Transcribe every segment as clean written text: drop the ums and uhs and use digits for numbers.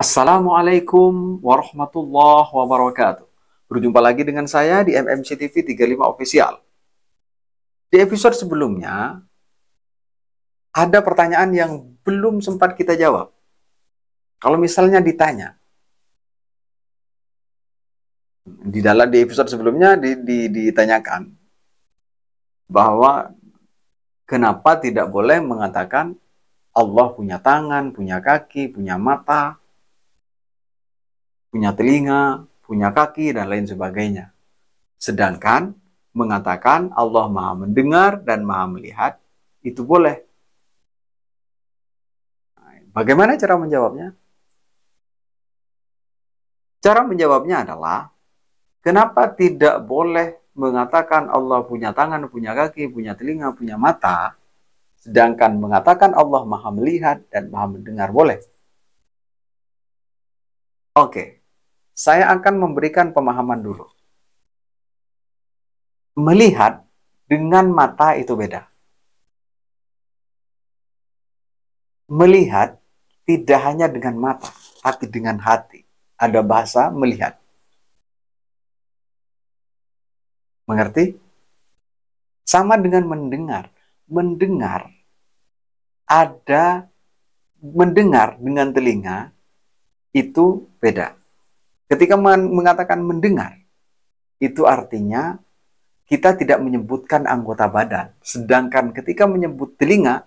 Assalamualaikum warahmatullahi wabarakatuh. Berjumpa lagi dengan saya di MMC TV 35 Official. Di episode sebelumnya, ada pertanyaan yang belum sempat kita jawab. Kalau misalnya ditanya, di episode sebelumnya ditanyakan bahwa kenapa tidak boleh mengatakan Allah punya tangan, punya kaki, punya mata, punya telinga, punya kaki, dan lain sebagainya. Sedangkan mengatakan Allah Maha mendengar dan Maha melihat, itu boleh. Bagaimana cara menjawabnya? Cara menjawabnya adalah, kenapa tidak boleh mengatakan Allah punya tangan, punya kaki, punya telinga, punya mata, sedangkan mengatakan Allah Maha melihat dan Maha mendengar boleh? Oke, saya akan memberikan pemahaman dulu. Melihat dengan mata itu beda. Melihat tidak hanya dengan mata, tapi dengan hati. Ada bahasa melihat. Mengerti? Sama dengan mendengar. Mendengar ada mendengar dengan telinga itu beda. Ketika mengatakan mendengar, itu artinya kita tidak menyebutkan anggota badan. Sedangkan ketika menyebut telinga,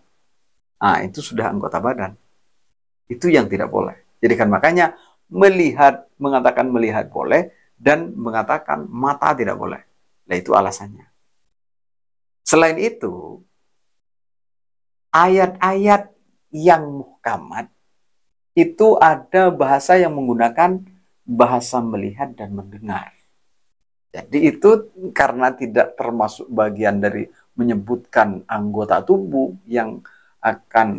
itu sudah anggota badan. Itu yang tidak boleh. Jadi kan makanya mengatakan melihat boleh, dan mengatakan mata tidak boleh. Nah, itu alasannya. Selain itu, ayat-ayat yang muhkamat itu ada bahasa yang menggunakan bahasa melihat dan mendengar. Jadi itu karena tidak termasuk bagian dari menyebutkan anggota tubuh yang akan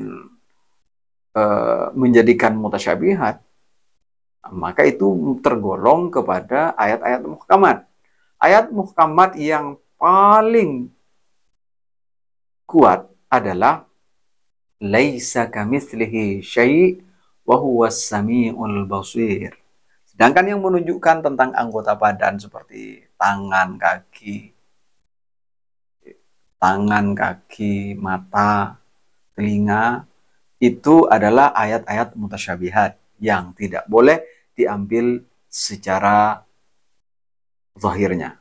menjadikan mutasyabihat, maka itu tergolong kepada ayat-ayat muhkamat. Ayat muhkamat yang paling kuat adalah laisa kamitslihi syai' wa huwas samiul basir. Sedangkan yang menunjukkan tentang anggota badan seperti tangan, kaki, mata, telinga, itu adalah ayat-ayat mutasyabihat yang tidak boleh diambil secara zahirnya.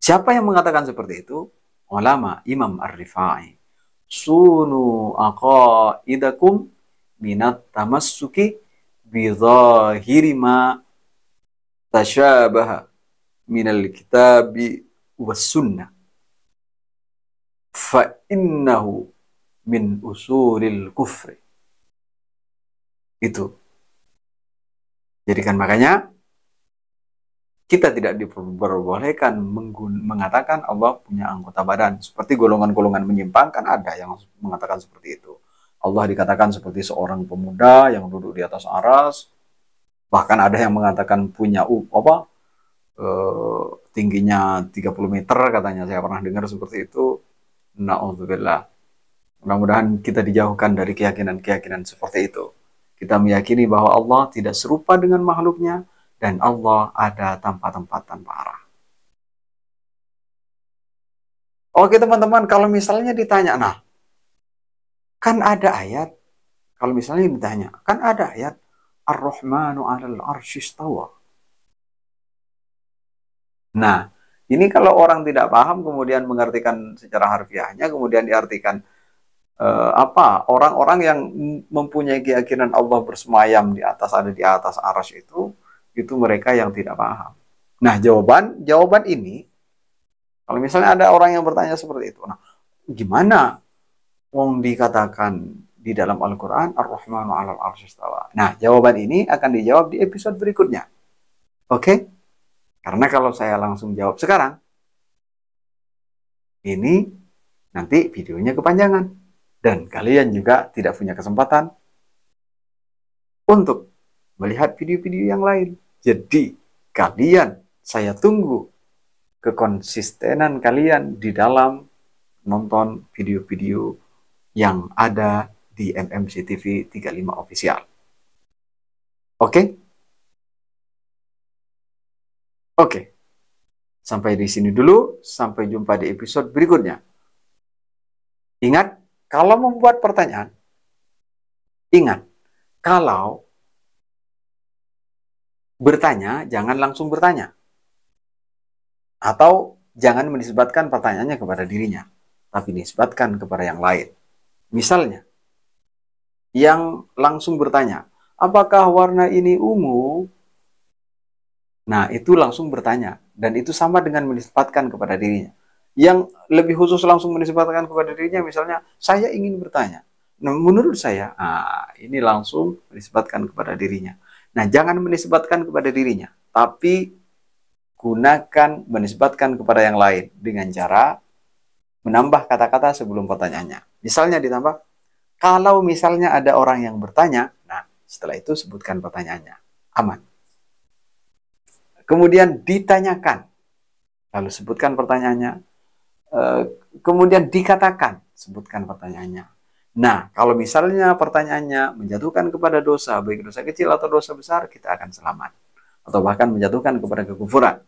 Siapa yang mengatakan seperti itu? Ulama Imam Ar-Rifai. Sunu aqaidakum minat tamassuki bidhahiri ma tashabaha minal kitabi was sunnah fa innahu min usulil kufri. Itu. Jadi kan makanya kita tidak diperbolehkan mengatakan Allah punya anggota badan. Seperti golongan-golongan menyimpang kan ada yang mengatakan seperti itu. Allah dikatakan seperti seorang pemuda yang duduk di atas aras. Bahkan ada yang mengatakan punya tingginya 30 meter katanya. Saya pernah dengar seperti itu. Na'udzubillah. Mudah-mudahan kita dijauhkan dari keyakinan-keyakinan seperti itu. Kita meyakini bahwa Allah tidak serupa dengan makhluknya, dan Allah ada tanpa tempat, tanpa arah. Oke teman-teman, kalau misalnya ditanya, kan ada ayat, kalau misalnya ditanya, kan ada ayat, Ar-Rahmanu 'alal 'arsy istawa. Nah, ini kalau orang tidak paham, kemudian mengartikan secara harfiahnya, kemudian diartikan orang-orang yang mempunyai keyakinan Allah bersemayam di atas, ada di atas arsy itu mereka yang tidak paham. Nah, jawaban ini, kalau misalnya ada orang yang bertanya seperti itu, gimana wong dikatakan di dalam Al-Quran Ar-Rahmanu 'alal 'arsy istawa. Nah, jawaban ini akan dijawab di episode berikutnya. Oke? Karena kalau saya langsung jawab sekarang, ini nanti videonya kepanjangan. Dan kalian juga tidak punya kesempatan untuk melihat video-video yang lain. Jadi, saya tunggu kekonsistenan kalian di dalam nonton video-video yang ada di MMC TV 35 Official. Oke? Oke. Sampai di sini dulu. Sampai jumpa di episode berikutnya. Ingat, kalau membuat pertanyaan, ingat, kalau bertanya, jangan langsung bertanya. Atau jangan menisbatkan pertanyaannya kepada dirinya, tapi nisbatkan kepada yang lain. Misalnya, yang langsung bertanya, apakah warna ini ungu? Nah, itu langsung bertanya. Dan itu sama dengan menisbatkan kepada dirinya. Yang lebih khusus langsung menisbatkan kepada dirinya, misalnya, saya ingin bertanya. Nah, menurut saya, ini langsung menisbatkan kepada dirinya. Nah, jangan menisbatkan kepada dirinya, tapi gunakan menisbatkan kepada yang lain dengan cara menambah kata-kata sebelum pertanyaannya. Misalnya ditambah, kalau misalnya ada orang yang bertanya, nah setelah itu sebutkan pertanyaannya. Aman. Kemudian ditanyakan, lalu sebutkan pertanyaannya. Kemudian dikatakan, sebutkan pertanyaannya. Nah, kalau misalnya pertanyaannya menjatuhkan kepada dosa, baik dosa kecil atau dosa besar, kita akan selamat. Atau bahkan menjatuhkan kepada kekufuran.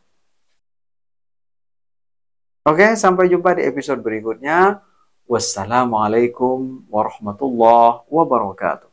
Oke, sampai jumpa di episode berikutnya. Wassalamualaikum warahmatullahi wabarakatuh.